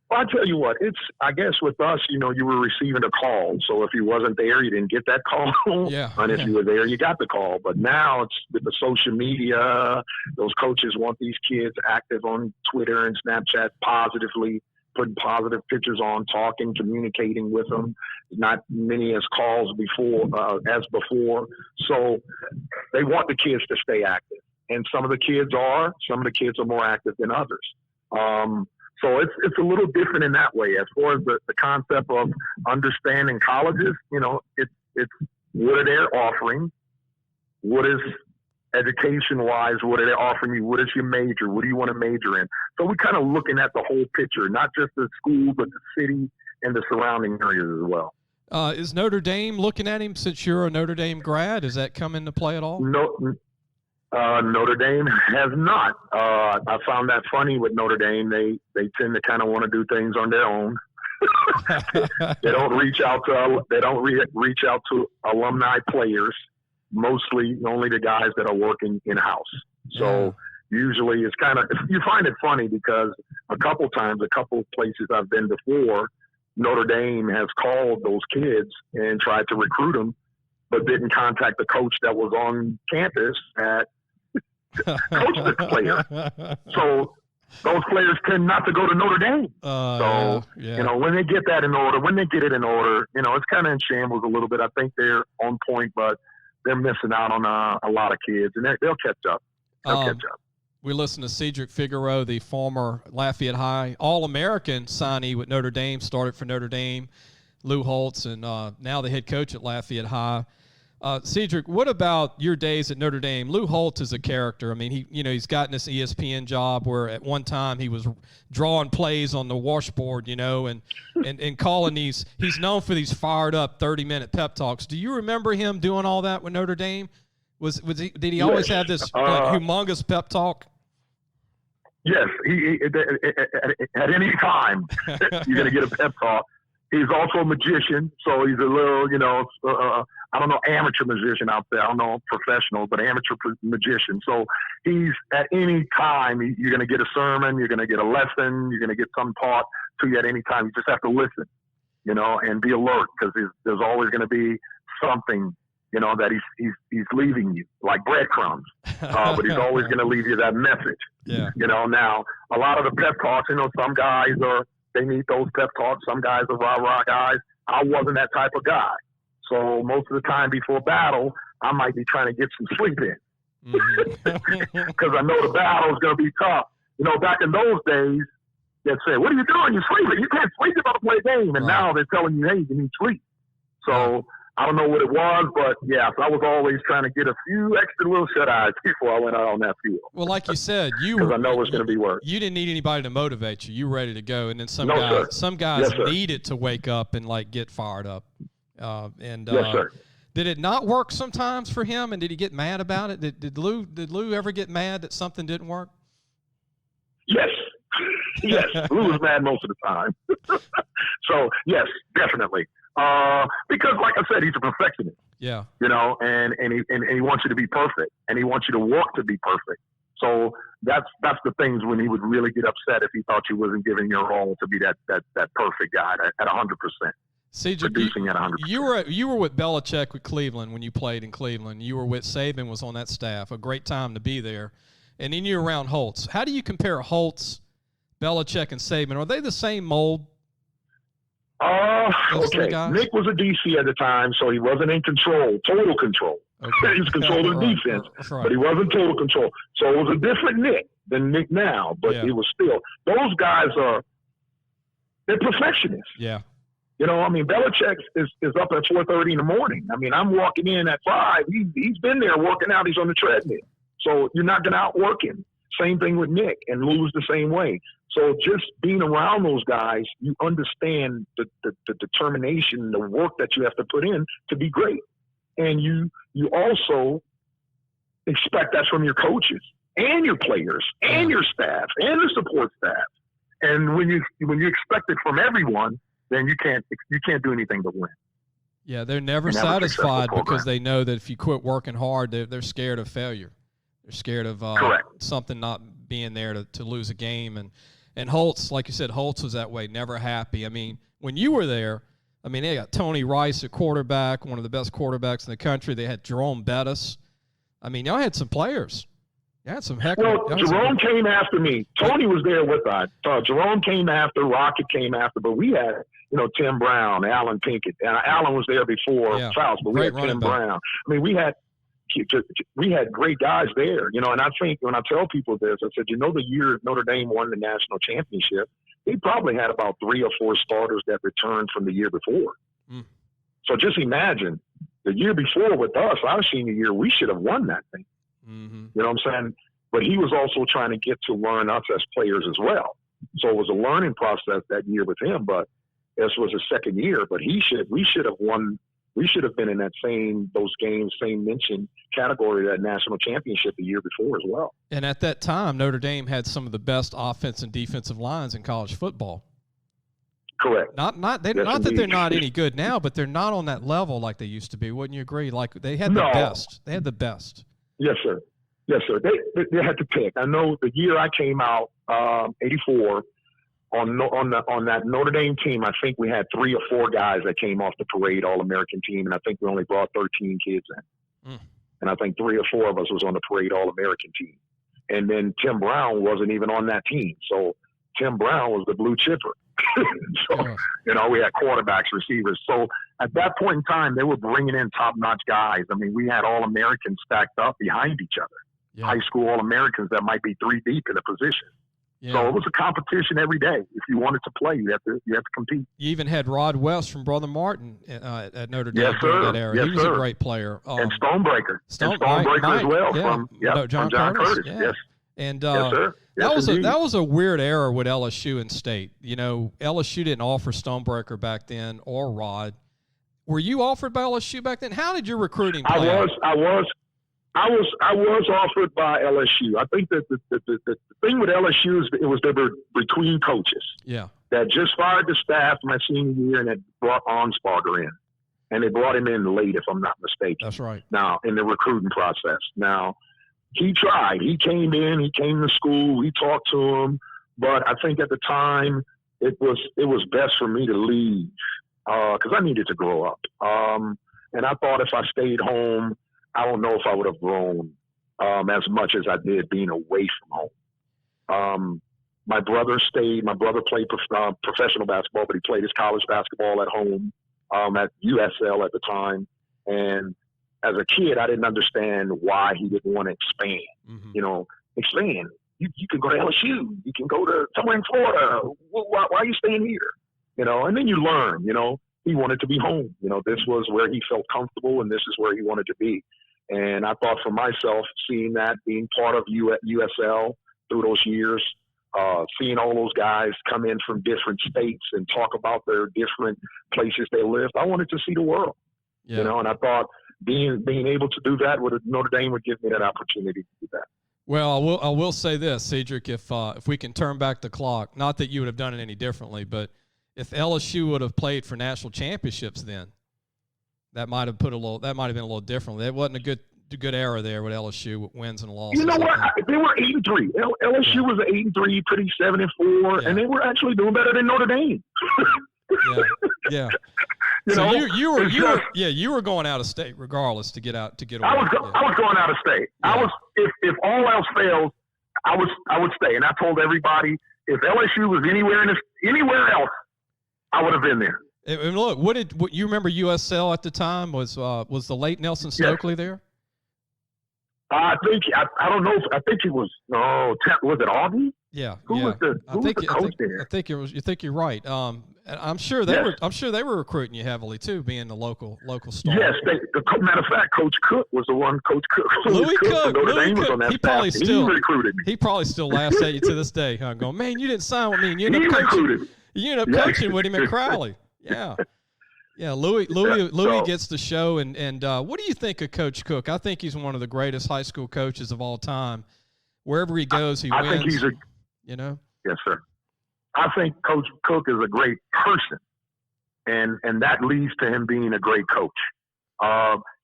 Well, I tell you what, I guess with us, you were receiving a call. So if you wasn't there, you didn't get that call. Yeah. And if you were there, you got the call. But now it's with the social media, those coaches want these kids active on Twitter and Snapchat positively, putting positive pictures on, talking, communicating with them. Not many as calls as before. So they want the kids to stay active. And some of the kids are more active than others. So it's a little different in that way. As far as the concept of understanding colleges, it's what are they offering? What is education-wise, what are they offering you? What is your major? What do you want to major in? So we're kind of looking at the whole picture, not just the school, but the city and the surrounding areas as well. Is Notre Dame looking at him since you're a Notre Dame grad? Does that come into play at all? No, Notre Dame has not. I found that funny with Notre Dame. They tend to kind of want to do things on their own. They don't reach out to alumni players. Mostly only the guys that are working in-house. So usually it's you find it funny because a couple places I've been before, Notre Dame has called those kids and tried to recruit them, but didn't contact the coach that was on campus that coached this player. So those players tend not to go to Notre Dame. When they get that in order, it's kind of in shambles a little bit. I think they're on point, but they're missing out on a lot of kids, and they'll catch up. We listened to Cedric Figaro, the former Lafayette High All-American signee with Notre Dame, started for Notre Dame, Lou Holtz, and now the head coach at Lafayette High. Cedric, what about your days at Notre Dame? Lou Holtz is a character. I mean, he's gotten this ESPN job where at one time he was drawing plays on the washboard, and calling these. He's known for these fired up 30-minute pep talks. Do you remember him doing all that with Notre Dame? Did he always have this humongous pep talk? Yes, he at any time you're going to get a pep talk. He's also a magician, so he's a little, I don't know, amateur magician out there. I don't know professional, but amateur magician. So he's at any time, you're going to get a sermon, you're going to get a lesson, you're going to get some taught to you at any time. You just have to listen, and be alert because there's always going to be something, that he's leaving you, like breadcrumbs. But he's always going to leave you that message. Yeah. Now, a lot of the pep talks, some guys they need those pep talks. Some guys are rah-rah guys. I wasn't that type of guy. So most of the time before battle, I might be trying to get some sleep in. Because I know the battle is going to be tough. Back in those days, they'd say, what are you doing? You're sleeping. You can't sleep. You're about to play a game. And now they're telling you, hey, you need sleep. So I don't know what it was, but, yeah, I was always trying to get a few extra little shut-eyes before I went out on that field. Well, like you said, because I know it's going to be work. You didn't need anybody to motivate you. You were ready to go. And then some guys Yes, needed to wake up and, get fired up. Yes, sir. Did it not work sometimes for him, and did he get mad about it? Did Lou ever get mad that something didn't work? Yes. Yes, Lou was mad most of the time. So, yes, definitely. Because, like I said, he's a perfectionist. Yeah. And he wants you to be perfect, and he wants you to work to be perfect. So that's the things when he would really get upset if he thought you wasn't giving your all to be that perfect guy at 100%. Cedric, producing at 100%. You were with Belichick with Cleveland when you played in Cleveland. You were with Saban, was on that staff. A great time to be there. And then you're around Holtz. How do you compare Holtz, Belichick, and Saban? Are they the same mold? Okay. Nick was a DC at the time, so he wasn't in total control. Okay. He was controlling defense, right. But he wasn't total control. So it was a different Nick than Nick now, but it was still. Those guys they're perfectionists. Yeah. Belichick is up at 4:30 in the morning. I'm walking in at 5. He's been there working out. He's on the treadmill. So you're not going to outwork him. Same thing with Nick, and Lou's the same way. So just being around those guys, you understand the determination, the work that you have to put in to be great. And you also expect that from your coaches and your players and your staff and the support staff. And when you expect it from everyone, then you can't do anything but win. Yeah, they're never satisfied because they know that if you quit working hard, they're scared of failure. They're scared of something not being there to lose a game. And Holtz, like you said, Holtz was that way, never happy. When you were there, they got Tony Rice at quarterback, one of the best quarterbacks in the country. They had Jerome Bettis. Y'all had some players. You had some heck. Well, Jerome came after me. Tony was there with us. Jerome came after, Rocket came after, but we had, Tim Brown, Alan Pinkett. Alan was there before Thaos, but we had Tim Brown. We had great guys there, and I think when I tell people this, I said, the year Notre Dame won the national championship, they probably had about 3 or 4 starters that returned from the year before. Mm. So just imagine the year before with us, our senior year, we should have won that thing. Mm-hmm. You know what I'm saying? But he was also trying to get to learn us as players as well. So it was a learning process that year with him, but this was his second year, but we should have won. We should have been in those games, same mention category, that national championship the year before as well. And at that time, Notre Dame had some of the best offense and defensive lines in college football. Correct. Not that they're not any good now, but they're not on that level like they used to be. Wouldn't you agree? Like they had the best. They had the best. Yes, sir. Yes, sir. They had to pick. I know the year I came out, 84. On that Notre Dame team, I think we had 3 or 4 guys that came off the parade All-American team, and I think we only brought 13 kids in. Mm. And I think 3 or 4 of us was on the parade All-American team. And then Tim Brown wasn't even on that team. So Tim Brown was the blue chipper. We had quarterbacks, receivers. So at that point in time, they were bringing in top-notch guys. We had All-Americans stacked up behind each other. High school All-Americans that might be 3 deep in a position. Yeah. So it was a competition every day. If you wanted to play, you have to compete. You even had Rod West from Brother Martin at Notre Dame during that era. Yes, he was a great player. And Stonebreaker. Stonebreaker as well from John Curtis. Yeah. Yes. And yes, sir. That was a weird era with LSU and State. LSU didn't offer Stonebreaker back then or Rod. Were you offered by LSU back then? How did your recruiting play out? I was offered by LSU. I think that the thing with LSU is it was they were between coaches. Yeah. That just fired the staff my senior year and had brought Onsparger in. And they brought him in late, if I'm not mistaken. That's right. Now, in the recruiting process. Now, he tried. He came in. He came to school. We talked to him. But I think at the time it was best for me to leave because I needed to grow up. And I thought if I stayed home, I don't know if I would have grown as much as I did being away from home. My brother stayed. My brother played professional basketball, but he played his college basketball at home at USL at the time. And as a kid, I didn't understand why he didn't want to expand. Mm-hmm. Expand. You can go to LSU. You can go to somewhere in Florida. Why are you staying here? And then you learn. He wanted to be home. This was where he felt comfortable, and this is where he wanted to be. And I thought for myself, seeing that, being part of USL through those years, seeing all those guys come in from different states and talk about their different places they lived, I wanted to see the world. Yeah. And I thought being able to do that with Notre Dame would give me that opportunity to do that. Well, I will say this, Cedric, if we can turn back the clock, not that you would have done it any differently, but if LSU would have played for national championships then, That might have been a little different. It wasn't a good era there with LSU with wins and losses. You know what? They were 8-3. LSU was 8-3, pretty 7-4, and they were actually doing better than Notre Dame. Yeah. You so know, you were going out of state regardless to get away. I was going out of state. Yeah. I was if all else fails, I would stay. And I told everybody if LSU was anywhere else, I would have been there. And look, what you remember USL at the time was the late Nelson Stokely there? I think I don't know. I think he was. Was it Augie? Yeah. Who was the coach there? I think it was. You think you're right. I'm sure they were. I'm sure they were recruiting you heavily too, being the local star. Yes. Matter of fact, Coach Cook was the one. Coach Cook. Louis Cook. Was on that he recruited me. He probably still laughs at you to this day. I'm going, man, you didn't sign with me. And you ended up coaching with him at Crowley. Yeah. Yeah, Louis gets the show, and what do you think of Coach Cook? I think he's one of the greatest high school coaches of all time. Wherever he goes, he wins. I think he's Yes, sir. I think Coach Cook is a great person, and that leads to him being a great coach.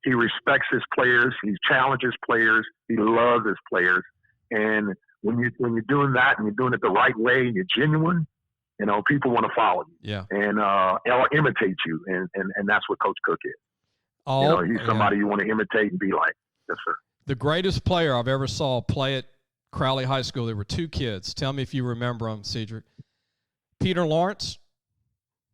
He respects his players. He challenges players. He loves his players. And when you're doing that and you're doing it the right way and you're genuine, people want to follow you. Yeah. And imitate you. And that's what Coach Cook is. He's somebody you want to imitate and be like. Yes, sir. The greatest player I've ever saw play at Crowley High School, there were two kids. Tell me if you remember them, Cedric. Peter Lawrence,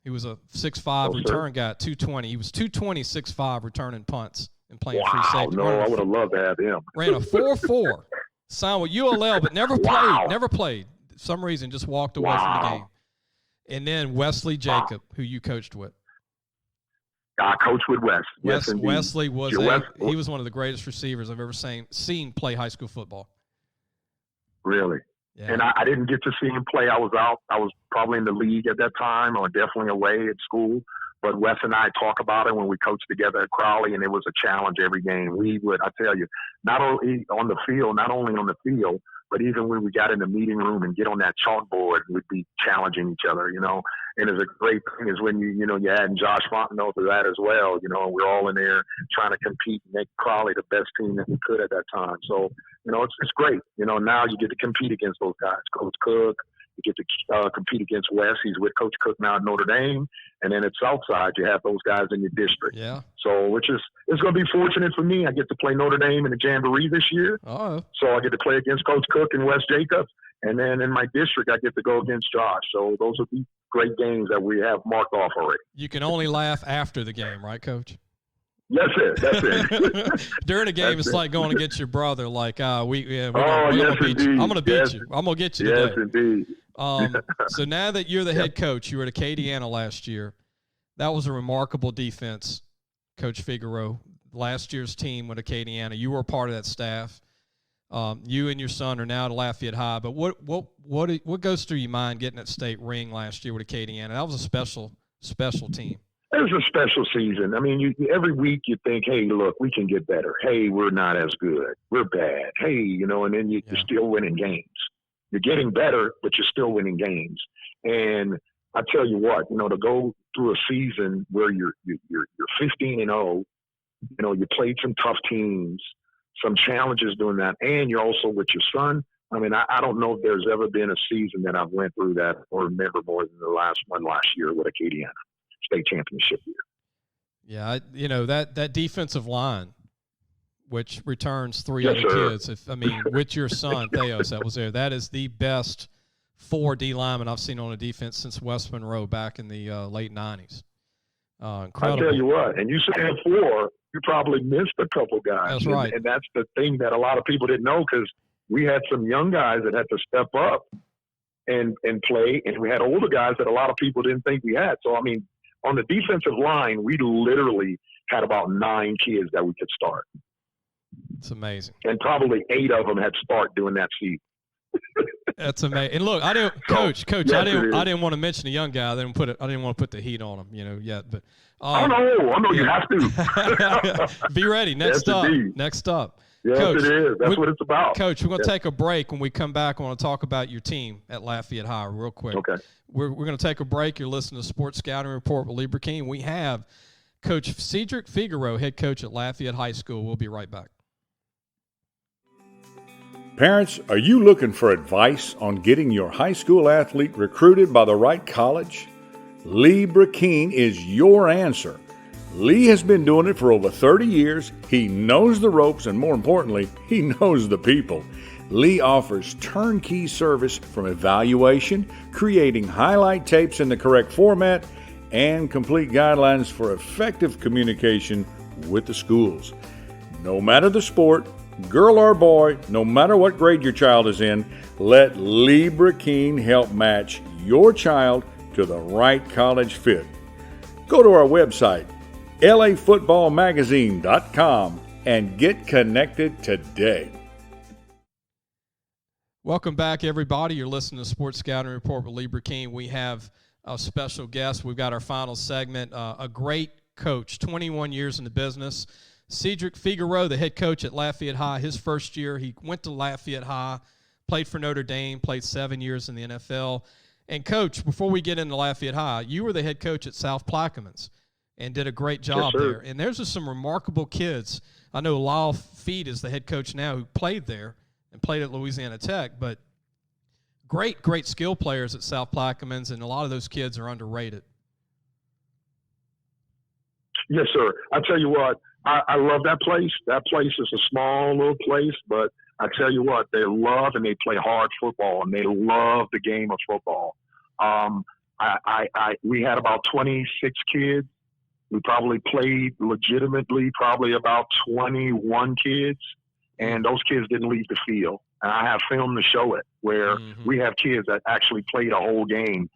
he was a 6'5" return guy at 220. He was 220, 6'5", returning punts and playing free safety. No, I would have loved to have him. Ran a 4.4, signed with ULL, but never played. Never played. For some reason, just walked away from the game. And then Wesley Jacob, who you coached with. I coached with Wes. Yes, Wesley was he was one of the greatest receivers I've ever seen play high school football. Really? Yeah. And I didn't get to see him play. I was out. I was probably in the league at that time or definitely away at school. But Wes and I talk about it when we coached together at Crowley, and it was a challenge every game. We would, I tell you, not only on the field, but even when we got in the meeting room and get on that chalkboard, we'd be challenging each other, And it's a great thing is when you add Josh Fontenot to that as well. We're all in there trying to compete and make Crowley the best team that we could at that time. So, it's great. Now you get to compete against those guys. Coach Cook, you get to compete against Wes. He's with Coach Cook now at Notre Dame. And then at Southside, you have those guys in your district. Yeah. So, it's going to be fortunate for me. I get to play Notre Dame in the Jamboree this year. Oh. So I get to play against Coach Cook and Wes Jacobs. And then in my district, I get to go against Josh. So those will be great games that we have marked off already. You can only laugh after the game, right, Coach? That's it. During a game, it's like going against your brother. Like, we're gonna beat you. I'm going to beat you. I'm going to get you today. Yes, indeed. So now that you're the head coach, you were at Acadiana last year. That was a remarkable defense, Coach Figaro. Last year's team with Acadiana, you were a part of that staff. You and your son are now at Lafayette High. But what goes through your mind getting that state ring last year with Acadiana? That was a special team. It was a special season. I mean, every week you think, hey, look, we can get better. Hey, we're not as good. We're bad. Hey, and then you're still winning games. You're getting better, but you're still winning games. And I tell you what, to go through a season where you're 15-0, you played some tough teams, some challenges doing that, and you're also with your son. I mean, I don't know if there's ever been a season that I've went through that or remember more than the last year with Acadiana. State championship year. Yeah, that defensive line, which returns three other kids. With your son Thaos that was there, that is the best 4D lineman I've seen on a defense since West Monroe back in the late '90s. Incredible. I tell you what, and you said 4, you probably missed a couple guys. That's right, and that's the thing that a lot of people didn't know because we had some young guys that had to step up and play, and we had older guys that a lot of people didn't think we had. So on the defensive line, we literally had about 9 kids that we could start. It's amazing. And probably 8 of them had start during that season. That's amazing. And look, I didn't, Coach. Yes, I didn't want to mention a young guy. I didn't want to put the heat on him, yet. But I know you have to. Be ready. Next up. Yes, Coach, it is. That's what it's about. Coach, we're going to take a break. When we come back, I want to talk about your team at Lafayette High real quick. Okay. We're going to take a break. You're listening to Sports Scouting Report with Lee Brecheen. We have Coach Cedric Figaro, head coach at Lafayette High School. We'll be right back. Parents, are you looking for advice on getting your high school athlete recruited by the right college? Lee Brecheen is your answer. Lee has been doing it for over 30 years. He knows the ropes, and more importantly, he knows the people. Lee offers turnkey service from evaluation, creating highlight tapes in the correct format, and complete guidelines for effective communication with the schools. No matter the sport, girl or boy, no matter what grade your child is in, let Lee Brecheen help match your child to the right college fit. Go to our website, lafootballmagazine.com, and get connected today. Welcome back, everybody. You're listening to Sports Scouting Report with Lee Brecheen. We have a special guest. We've got our final segment, a great coach, 21 years in the business. Cedric Figaro, the head coach at Lafayette High. His first year, he went to Lafayette High, played for Notre Dame, played 7 years in the NFL. And, Coach, before we get into Lafayette High, you were the head coach at South Plaquemines and did a great job there. And there's just some remarkable kids. I know Lyle Feed is the head coach now who played there and played at Louisiana Tech, but great skill players at South Plaquemines, and a lot of those kids are underrated. Yes, sir. I tell you what, I love that place. That place is a small little place, but I tell you what, they love and they play hard football, and they love the game of football. We had about 26 kids. We probably played legitimately probably about 21 kids, and those kids didn't leave the field. And I have film to show it, where we have kids that actually played a whole game,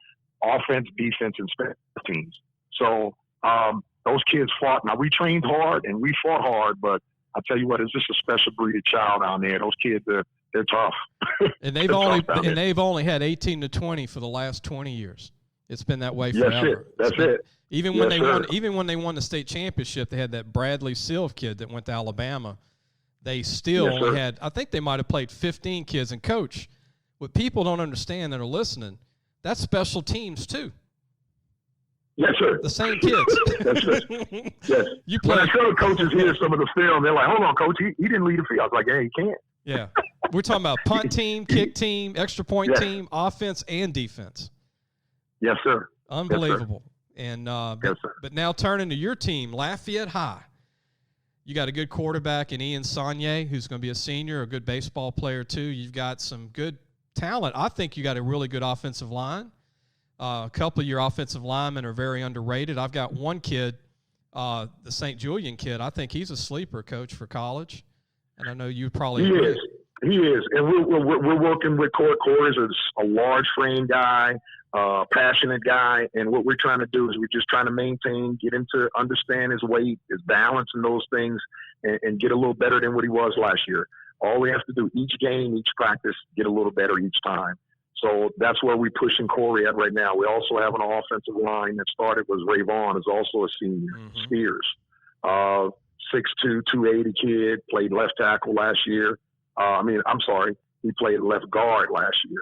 offense, defense, and special teams. So those kids fought. Now, we trained hard and we fought hard, but I tell you what, it's just a special breed of child down there. Those kids, they're tough. And they've only had 18 to 20 for the last 20 years. It's been that way forever. That's it. Even when they won the state championship, they had that Bradley Silv kid that went to Alabama. They still only had, I think they might have played 15 kids. And, Coach, what people don't understand that are listening, that's special teams too. Yes, sir. The same kids. That's it. Yes. When I tell the coaches hear some of the film, they're like, hold on, Coach, he didn't lead the field. I was like, yeah, he can't. Yeah. We're talking about punt team, kick team, extra point team, offense, and defense. Yes, sir. Unbelievable. Yes, sir. But now turning to your team, Lafayette High. You got a good quarterback in Ian Saunier, who's going to be a senior, a good baseball player too. You've got some good talent. I think you got a really good offensive line. A couple of your offensive linemen are very underrated. I've got one kid, the St. Julian kid. I think he's a sleeper, Coach, for college. And I know you probably agree. He is. And we're working with Corey. Corey's a large frame guy, passionate guy. And what we're trying to do is we're just trying to maintain, get him to understand his weight, his balance, and those things, and get a little better than what he was last year. All we have to do each game, each practice, get a little better each time. So that's where we're pushing Corey at right now. We also have an offensive line that started with Ray Vaughn, is also a senior. Spears, 6'2", 280 kid, played left tackle last year. He played left guard last year.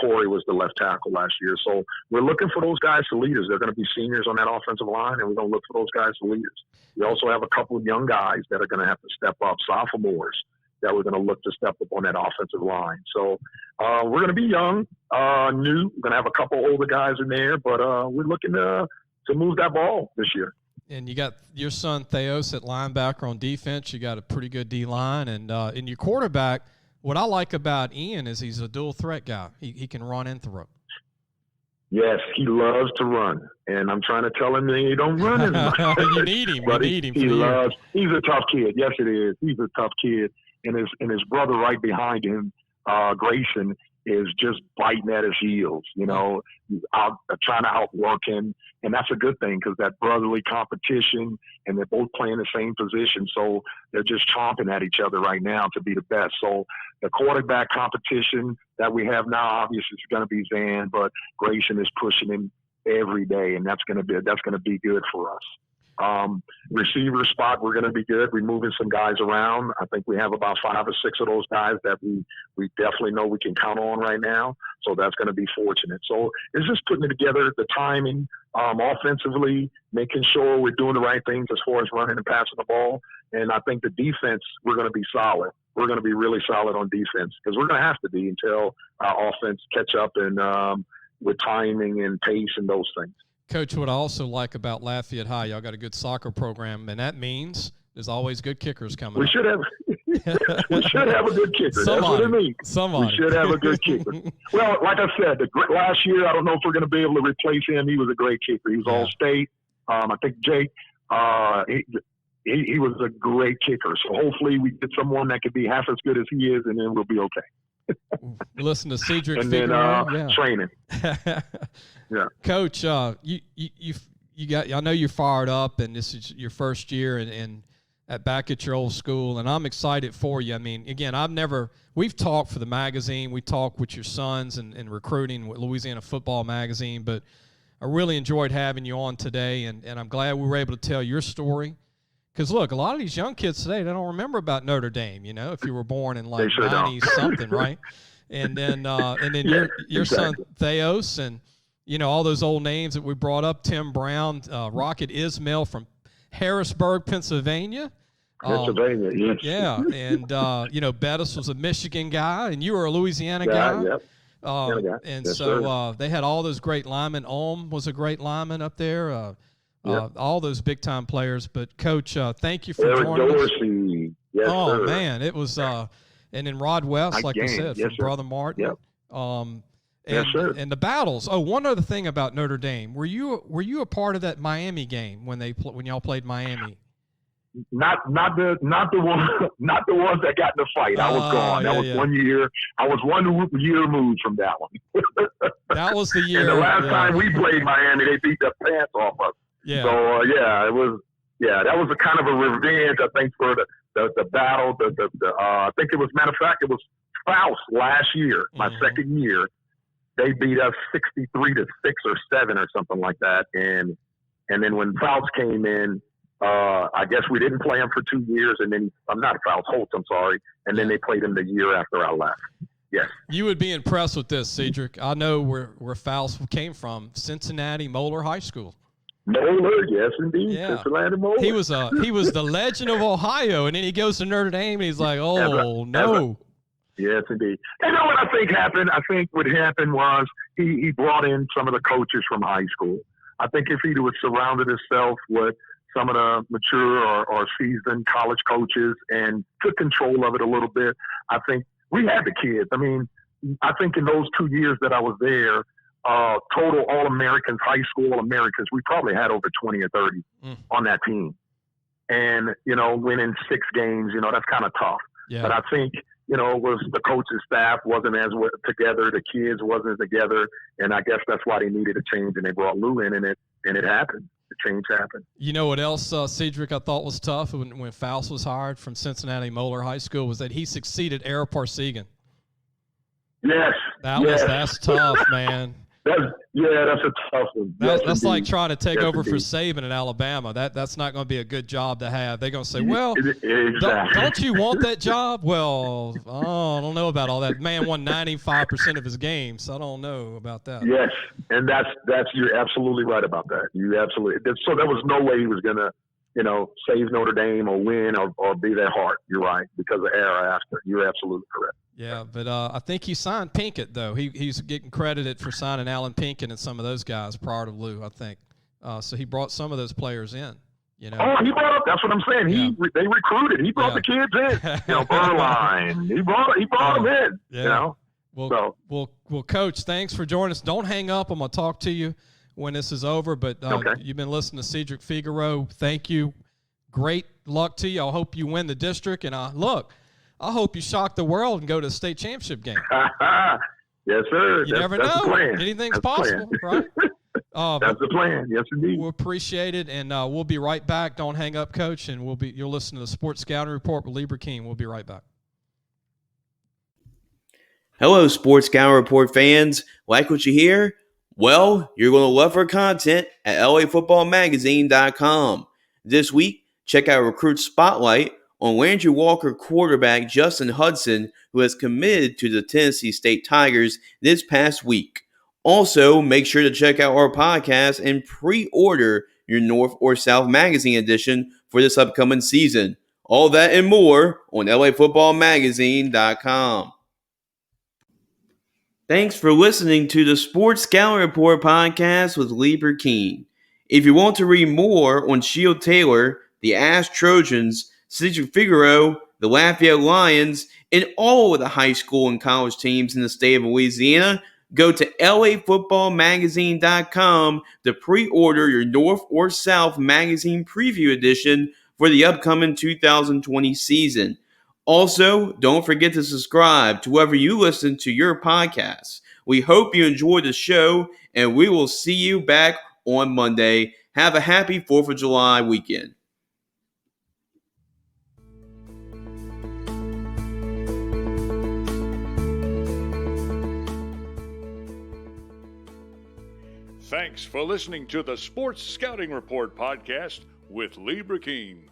Corey was the left tackle last year. So we're looking for those guys to lead us. They're going to be seniors on that offensive line, and we're going to look for those guys to lead us. We also have a couple of young guys that are going to have to step up, sophomores, that we're going to look to step up on that offensive line. So we're going to be young, new. We're going to have a couple older guys in there, but we're looking to move that ball this year. And you got your son Thaos at linebacker on defense. You got a pretty good D-line. And in your quarterback, what I like about Ian is he's a dual threat guy. He can run and throw. Yes, he loves to run. And I'm trying to tell him that he don't run as much. You need him. But you need him. He's a tough kid. Yes, it is. He's a tough kid. And his brother right behind him, Grayson, is just biting at his heels. You know, he's out trying to outwork him, and that's a good thing because that brotherly competition, and they're both playing the same position, so they're just chomping at each other right now to be the best. So the quarterback competition that we have now, obviously, is going to be Zan, but Grayson is pushing him every day, and that's going to be good for us. Receiver spot, we're going to be good. We're moving some guys around. I think we have about 5 or 6 of those guys that we definitely know we can count on right now. So that's going to be fortunate. So it's just putting it together, the timing, offensively, making sure we're doing the right things as far as running and passing the ball. And I think the defense, we're going to be solid. We're going to be really solid on defense because we're going to have to be until our offense catch up and with timing and pace and those things. Coach, what I also like about Lafayette High, y'all got a good soccer program, and that means there's always good kickers coming. We should have a good kicker. That's what it means. We should have a good kicker. Well, like I said, last year, I don't know if we're going to be able to replace him. He was a great kicker. He was all-state. I think Jake, he was a great kicker. So hopefully we get someone that could be half as good as he is, and then we'll be okay. Listen to Cedric and Figaro. then training. Yeah, Coach, you got. I know you're fired up, and this is your first year, and back at your old school, and I'm excited for you. I mean, again, we've talked for the magazine, we talked with your sons and recruiting with Louisiana Football Magazine, but I really enjoyed having you on today, and I'm glad we were able to tell your story. Because, look, a lot of these young kids today, they don't remember about Notre Dame, if you were born in like 90-something, right? And then your son Thaos and, all those old names that we brought up, Tim Brown, Rocket Ismail from Harrisburg, Pennsylvania. Yes. Yeah, and, Bettis was a Michigan guy, and you were a Louisiana guy. Yep. And yes, so they had all those great linemen. Ulm was a great lineman up there. All those big-time players. But, Coach, thank you for joining us. Yes, sir. Man, it was and then Rod West, like I said, from Brother Martin. Yep. And the battles. Oh, one other thing about Notre Dame. Were you a part of that Miami game when y'all played Miami? Not the ones that got in the fight. I was gone. That was 1 year. I was 1 year removed from that one. That was the year. And the last time we played Miami, they beat the pants off us. Yeah. So it was. Yeah, that was a kind of a revenge, I think, for the battle. I think it was, matter of fact, it was Thaos last year, my second year. They beat us 63-6 or 7 or something like that. And then when Thaos came in, I guess we didn't play him for 2 years. And then I'm not Thaos, Holtz, I'm sorry. And then they played him the year after I left. Yes. You would be impressed with this, Cedric. I know where Thaos came from, Cincinnati Moeller High School. Moeller, yes, indeed. Yeah. Cincinnati Moeller. He was the legend of Ohio, and then he goes to Notre Dame, and he's like, no. Yes, indeed. You know what I think happened? I think what happened was he brought in some of the coaches from high school. I think if he would surrounded himself with some of the mature or seasoned college coaches and took control of it a little bit, I think we had the kids. I mean, I think in those 2 years that I was there, total All-Americans, high school All-Americans, we probably had over 20 or 30 on that team. And, winning 6 games, that's kind of tough. Yeah. But I think, it was the coaching staff wasn't as together, the kids wasn't together, and I guess that's why they needed a change, and they brought Lou in, and it happened. The change happened. You know what else, Cedric, I thought was tough when Thaos was hired from Cincinnati Moeller High School was that he succeeded Ara Parsegan. Yes. That's tough, man. That's a tough one. That's like trying to take over for Saban in Alabama. That's not going to be a good job to have. They're going to say, well, don't you want that job? Well, I don't know about all that. Man won 95% of his games, so I don't know about that. Yes, and that's you're absolutely right about that. You absolutely. So there was no way he was going to, save Notre Dame or win or be that hard. You're right, because of Ara after. You're absolutely correct. Yeah, but I think he signed Pinkett, though. He's getting credited for signing Alan Pinkett and some of those guys prior to Lou, I think. So he brought some of those players in. Oh, he brought up. That's what I'm saying. Yeah. They recruited. He brought the kids in. Burline. He brought them in. Yeah. Well, Coach, thanks for joining us. Don't hang up. I'm gonna talk to you when this is over. But You've been listening to Cedric Figaro. Thank you. Great luck to you. I hope you win the district. And I hope you shock the world and go to the state championship game. Yes, sir. You never know. Anything's possible, right? That's the plan. Yes, indeed. We'll appreciate it, and we'll be right back. Don't hang up, Coach, and you'll listen to the Sports Scouting Report with Lee Brecheen. We'll be right back. Hello, Sports Scouting Report fans. Like what you hear? Well, you're going to love our content at LAFootballMagazine.com. This week, check out Recruit Spotlight on Landry Walker quarterback Justin Hudson, who has committed to the Tennessee State Tigers this past week. Also, make sure to check out our podcast and pre-order your North or South Magazine edition for this upcoming season. All that and more on LAFootballMagazine.com. Thanks for listening to the Sports Scouting Report podcast with Lee Brecheen. If you want to read more on Shield Taylor, the Ash Trojans, Cedric Figaro, the Lafayette Lions, and all of the high school and college teams in the state of Louisiana, go to LAFootballMagazine.com to pre-order your North or South Magazine Preview Edition for the upcoming 2020 season. Also, don't forget to subscribe to wherever you listen to your podcasts. We hope you enjoyed the show, and we will see you back on Monday. Have a happy 4th of July weekend. Thanks for listening to the Sports Scouting Report podcast with Lee Brecheen.